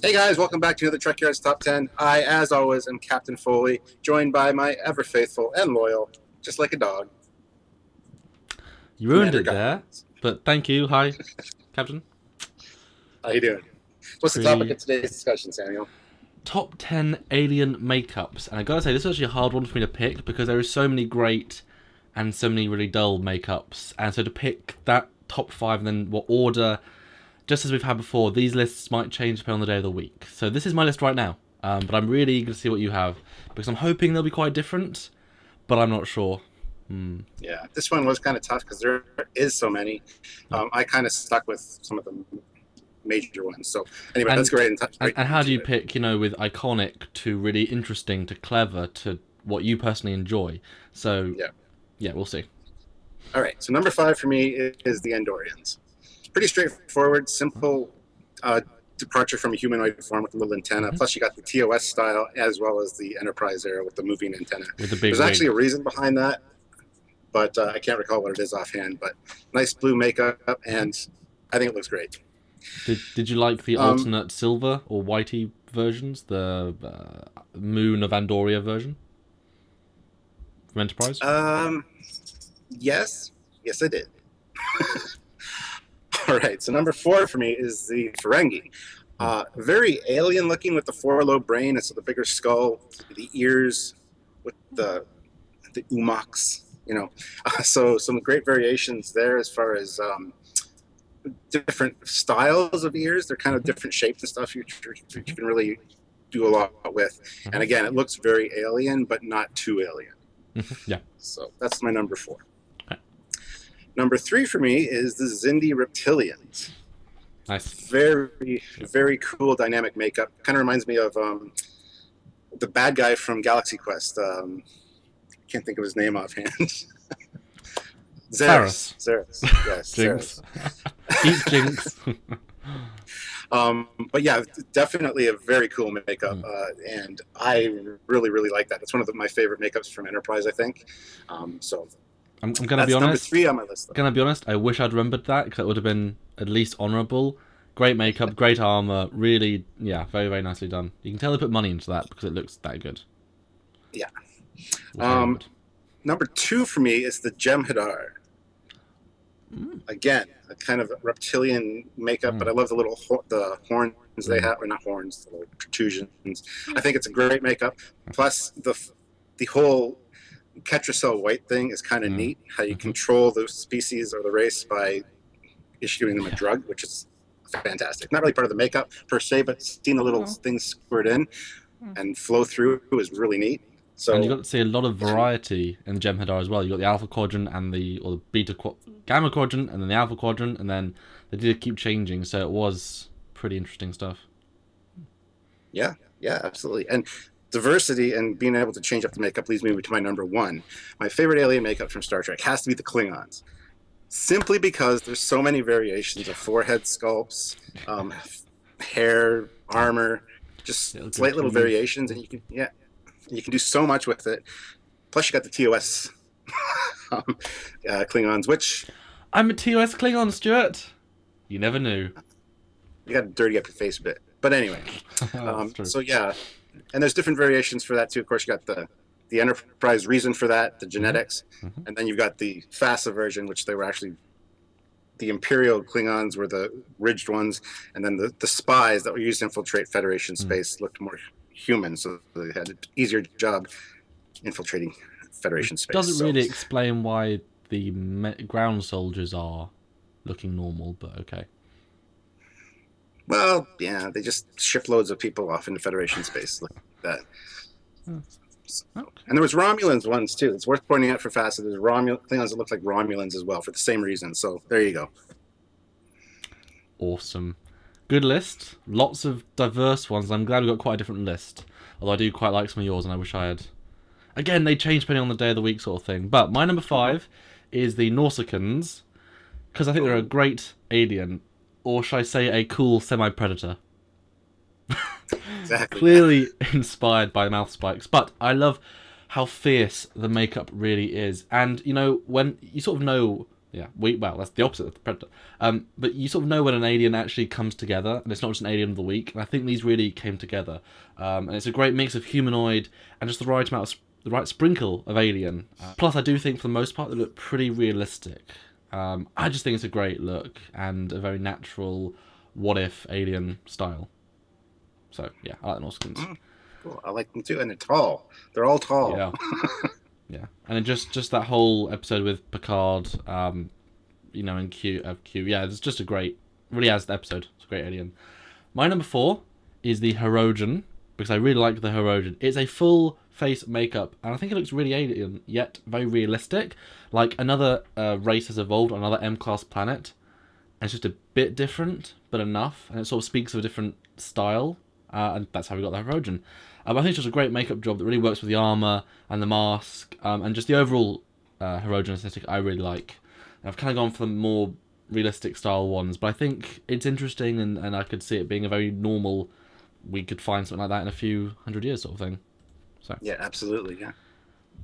Hey guys, welcome back to another Trekyards Top 10. I, as always, am Captain Foley, joined by my ever faithful and loyal, just like a dog, You ruined Commander it there, Guns. but thank you. Hi, Captain. How you doing? What's the topic Pretty of today's discussion, Samuel? top 10 alien makeups. And I gotta say, this is actually a hard one for me to pick because there are so many great and so many really dull makeups. And so to pick that top 5 and then what order, just as we've had before, these lists might change depending on the day of the week. So this is my list right now. But I'm really eager to see what you have because I'm hoping they'll be quite different, but I'm not sure. Yeah, this one was kind of tough because there is so many. I kind of stuck with some of the major ones. So anyway, let's And go right into and how do into you it. pick, with iconic to really interesting to clever to what you personally enjoy? So Yeah. yeah, we'll see. All right. So number 5 for me is the Andorians. Pretty straightforward, simple departure from a humanoid form with a little antenna. Mm-hmm. Plus, you got the TOS style as well as the Enterprise era with the moving antenna. With the big There's actually wig. a reason behind that, but I can't recall what it is offhand. But nice blue makeup, and I think it looks great. Did you like the Um, alternate silver or whitey versions, the Moon of Andoria version from Enterprise? um, yes, yes, I did. All right, so number 4 for me is the Ferengi. Very alien looking with the four-lobe brain, and so the bigger skull, the ears with the umaks. So some great variations there as far as different styles of ears. They're kind of Mm-hmm. different shapes and stuff you can really do a lot with. And again, it looks very alien, but not too alien. Mm-hmm. Yeah. So that's my number 4. Okay. Number 3 for me is the Xindi Reptilians. Nice. Very, very cool dynamic makeup. Kind of reminds me of the bad guy from Galaxy Quest. Can't think of his name offhand. Saris. Zeris. Yes, Jinx. Zeris. Eat Jinx. But yeah, definitely a very cool makeup, and I really, really like that. It's one of my favorite makeups from Enterprise, I think. So I'm gonna be that's number honest. 3 on my list. Though. Gonna be honest. I wish I'd remembered that because it would have been at least honourable. Great makeup, great armor. Really, yeah, very very nicely done. You can tell they put money into that because it looks that good. Yeah. Wish I remembered. Number 2 for me is the Jem'Hadar. Again, a kind of reptilian makeup, but I love the horns they have, or not horns, the little protrusions. I think it's a great makeup. Plus, the whole Ketracel white thing is kind of neat. How you control the species or the race by issuing them a drug, which is fantastic. Not really part of the makeup per se, but seeing the little things squirt in and flow through is really neat. And you So got to see a lot of variety in the Jem'Hadar as well. You got the Alpha Quadrant and the Gamma Quadrant, and then the Alpha Quadrant, and then they did keep changing. So it was pretty interesting stuff. yeah, absolutely. And diversity and being able to change up the makeup leads me to my number 1. My favorite alien makeup from Star Trek has to be the Klingons. Simply because there's so many variations of forehead sculpts, hair, armor, just slight little variations, and you can do so much with it. Plus, you got the TOS Klingons, which I'm a TOS Klingon, Stuart. You never knew. you got to dirty up your face a bit. But anyway, That's true. so yeah, and there's different variations for that too. Of course, you got the Enterprise reason for that, the genetics, and then you've got the FASA version, which they were actually the Imperial Klingons were the ridged ones, and then the spies that were used to infiltrate Federation space looked more human, so they had an easier job infiltrating Federation space. Doesn't really explain why the ground soldiers are looking normal, but okay. Well, yeah, they just ship loads of people off into Federation space like that. Okay. And there was Romulans ones too. It's worth pointing out for FASA. There's Klingons that look like Romulans as well for the same reason. So there you go. Awesome. Good list. Lots of diverse ones. I'm glad we got quite a different list. Although I do quite like some of yours, and I wish I had. Again, they change depending on the day of the week, sort of thing. But my number 5 is the Nausicaans, because I think they're a great alien, or should I say, a cool semi-predator. Exactly. Clearly inspired by mouth spikes, but I love how fierce the makeup really is. And when you sort of know Yeah, well, that's the opposite of the Predator. But you sort of know when an alien actually comes together, and it's not just an alien of the week. And I think these really came together, and it's a great mix of humanoid and just the right amount of the right sprinkle of alien. Plus, I do think for the most part they look pretty realistic. I just think it's a great look and a very natural what if alien style. So yeah, I like the Nausicaans. Cool. I like them too, and they're tall. They're all tall. Yeah. Yeah, and then just that whole episode with Picard, and Q. Yeah, it's just a great, really has the episode. It's a great alien. My number 4 is the Hirogen, because I really like the Hirogen. It's a full face makeup, and I think it looks really alien, yet very realistic. Like another race has evolved on another M-class planet, and it's just a bit different, but enough, and it sort of speaks of a different style, and that's how we got the Hirogen. I think it's just a great makeup job that really works with the armour and the mask, and just the overall Hirogen aesthetic I really like. And I've kind of gone for the more realistic style ones, but I think it's interesting, and I could see it being a very normal, we could find something like that in a few hundred years sort of thing. So yeah, absolutely, yeah.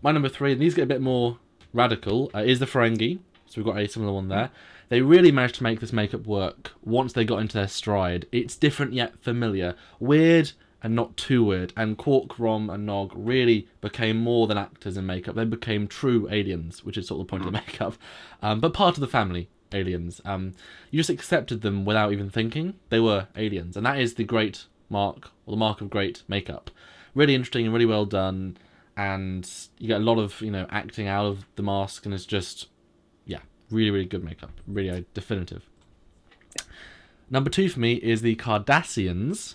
My number 3, and these get a bit more radical, is the Ferengi. So we've got a similar one there. They really managed to make this makeup work once they got into their stride. It's different yet familiar. Weird and not too weird. And Quark, Rom, and Nog really became more than actors in makeup. They became true aliens, which is sort of the point of the makeup. But part of the family, aliens. You just accepted them without even thinking. They were aliens. And that is the great mark, or the mark of great makeup. Really interesting and really well done. And you get a lot of, acting out of the mask, and it's just, yeah, really, really good makeup. Really definitive. Number 2 for me is the Cardassians.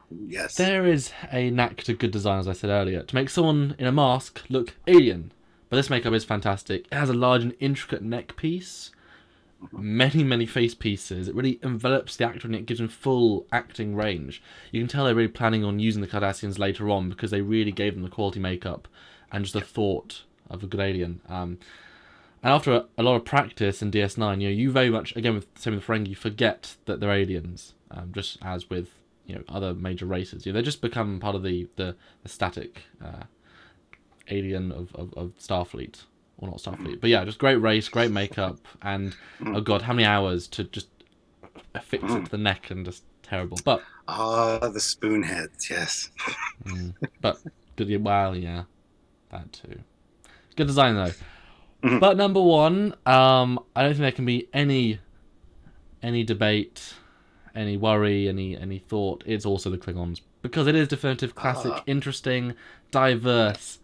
Yes. There is a knack to good design, as I said earlier, to make someone in a mask look alien. But this makeup is fantastic. It has a large and intricate neck piece, many, many face pieces. It really envelops the actor and it gives him full acting range. You can tell they're really planning on using the Cardassians later on because they really gave them the quality makeup and just the thought of a good alien. And after a lot of practice in DS9, you very much, again with same with Ferengi, forget that they're aliens, just as with other major races. They just become part of the static alien of Starfleet. Or not Starfleet, but yeah, just great race, great makeup, and oh god, how many hours to just affix it to the neck, and just terrible. But the spoon heads, yes. But good, well, yeah, that too. Good design though. But number 1, I don't think there can be any debate, any worry, any thought. It's also the Klingons, because it is definitive, classic, interesting, diverse,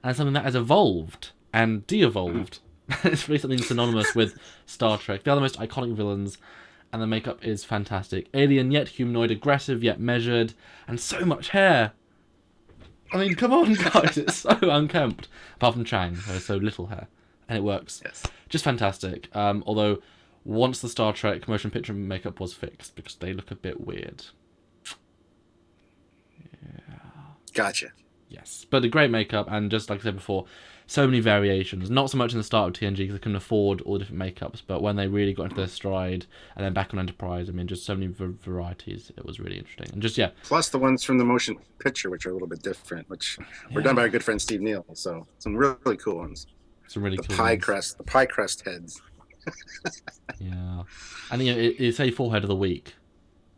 and something that has evolved and de-evolved. It's really something synonymous with Star Trek. They're the most iconic villains, and the makeup is fantastic. Alien yet humanoid, aggressive yet measured, and so much hair. I mean, come on, guys, it's so unkempt. Apart from Chang, who has so little hair, and it works. Yes. Just fantastic. Although, once the Star Trek motion picture makeup was fixed, because they look a bit weird. Yeah. Gotcha. Yes, but a great makeup, and just like I said before, so many variations. Not so much in the start of TNG because they couldn't afford all the different makeups, but when they really got into their stride, and then back on Enterprise, I mean, just so many varieties. It was really interesting, and just Plus the ones from the motion picture, which are a little bit different, which were done by our good friend Steve Neal. So some really cool ones. Some really the cool pie ones. crest, the pie crest heads. Yeah, and it's a forehead of the week,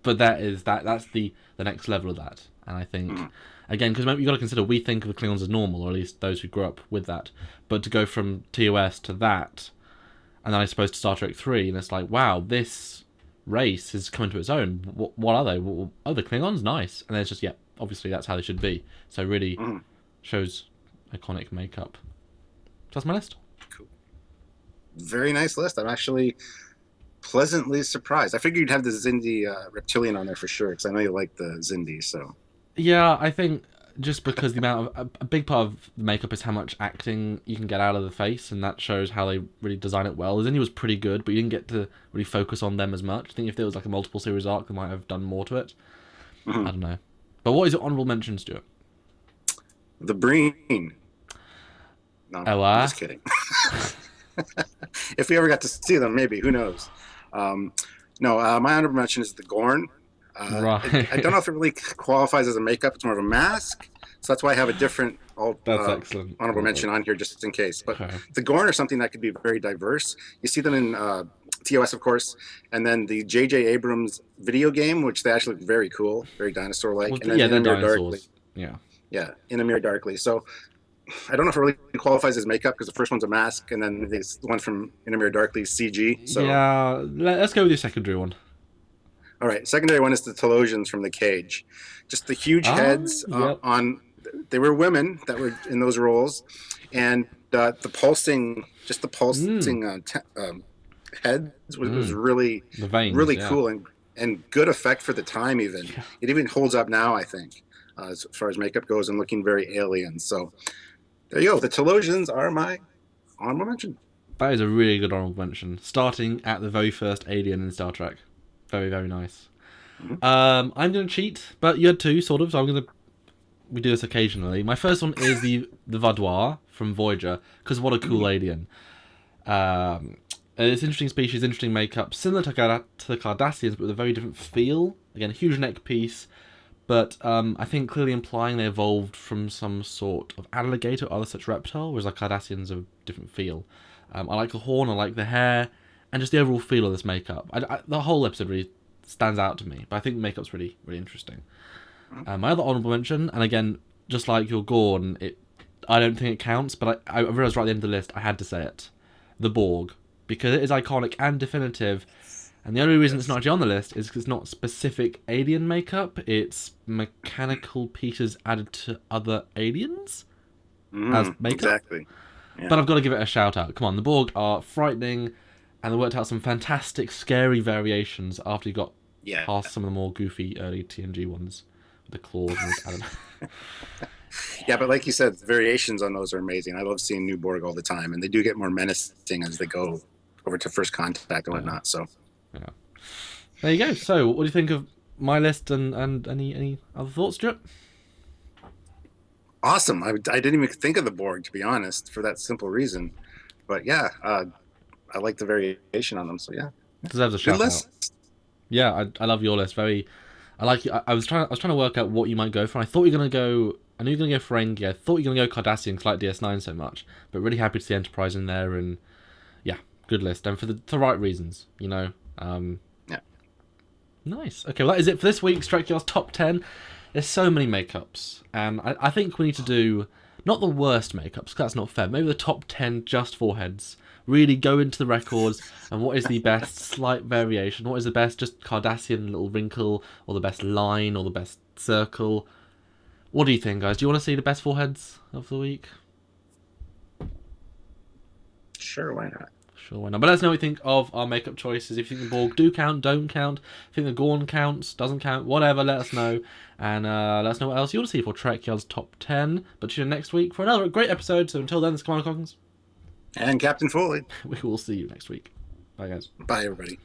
but that's the next level of that, and I think. Again, because you got to consider, we think of the Klingons as normal, or at least those who grew up with that. But to go from TOS to that, and then I suppose to Star Trek 3, and it's like, wow, this race is coming to its own. What are they? Oh, the Klingons? Nice. And then it's just, obviously that's how they should be. So really shows iconic makeup. So that's my list. Cool. Very nice list. I'm actually pleasantly surprised. I figured you'd have the Xindi reptilian on there for sure, because I know you like the Xindi, so... Yeah, I think just because the amount of a big part of the makeup is how much acting you can get out of the face, and that shows how they really design it well. Xindi was pretty good, but you didn't get to really focus on them as much. I think if there was like a multiple series arc, they might have done more to it. I don't know. But what is your honourable mention, Stuart? The Breen. No, I'm just kidding. If we ever got to see them, maybe, who knows? My honorable mention is the Gorn. Right. I don't know if it really qualifies as a makeup. It's more of a mask. So that's why I have a different That's excellent. honorable mention on here just in case. But Okay. the Gorn are something that could be very diverse. You see them in TOS, of course, and then the J.J. Abrams video game, which they actually look very cool, very dinosaur-like. Well, And then yeah, In they're a Mirror dinosaurs. Darkly. Yeah. Yeah, In a Mirror Darkly. So I don't know if it really qualifies as makeup because the first one's a mask, and then this one from In a Mirror Darkly is CG. So Yeah, let's go with your secondary one. all right, secondary one is the Telosians from The Cage. Just the huge heads Yep. on. They were women that were in those roles, and the pulsing, just the pulsing heads was really The veins, really yeah. cool and good effect for the time. Even it even holds up now, I think, as far as makeup goes, and looking very alien. So there you go. The Telosians are my honorable mention. That is a really good honorable mention. Starting at the very first alien in Star Trek. Very, very nice. I'm going to cheat, but you had two, sort of, so we do this occasionally. My first one is the Vaudois from Voyager, because what a cool alien. It's interesting species, interesting makeup, similar to the Cardassians, but with a very different feel. Again, huge neck piece, but I think clearly implying they evolved from some sort of alligator or other such reptile, whereas the Cardassians have a different feel. I like the horn, I like the hair, and just the overall feel of this makeup. The whole episode really stands out to me, but I think the makeup's really, really interesting. My other honourable mention, and again, just like your Gorn, I don't think it counts, but I realised right at the end of the list I had to say it. The Borg. Because it is iconic and definitive, and the only reason it's not actually on the list is because it's not specific alien makeup, it's mechanical pieces added to other aliens as makeup. Exactly. Yeah. But I've got to give it a shout out. Come on, the Borg are frightening, and they worked out some fantastic, scary variations after you got past some of the more goofy early TNG ones. The claws and I don't know. Yeah, but like you said, the variations on those are amazing. I love seeing new Borg all the time, and they do get more menacing as they go over to first contact and whatnot. So, yeah, there you go. So, what do you think of my list and any other thoughts, Stuart? awesome. I didn't even think of the Borg, to be honest, for that simple reason. But yeah, I like the variation on them. So yeah, Deserves a good shout out. list. Yeah, I love your list. I like. I was trying to work out what you might go for. I thought you were gonna go. I knew you were gonna go Ferengi. I thought you were gonna go Cardassian, 'cause I like DS9 so much. But really happy to see Enterprise in there, and yeah, good list, and for the right reasons, you know. Yeah. Nice. Okay, well that is it for this week's Trekyards Top 10. There's so many makeups, and I think we need to do not the worst makeups, 'cause that's not fair. Maybe the top 10 just foreheads. Really go into the records and what is the best slight variation? What is the best just Cardassian little wrinkle, or the best line, or the best circle? What do you think, guys? Do you want to see the best foreheads of the week? Sure, why not? Sure, why not? But let us know what you think of our makeup choices. If you think the Borg do count, don't count. If you think the Gorn counts, doesn't count, whatever, let us know. And let us know what else you want to see for Trekyards Top 10. But tune in next week for another great episode. So until then, this is Commander Cockins. And Captain Foley. We will see you next week. Bye, guys. Bye, everybody.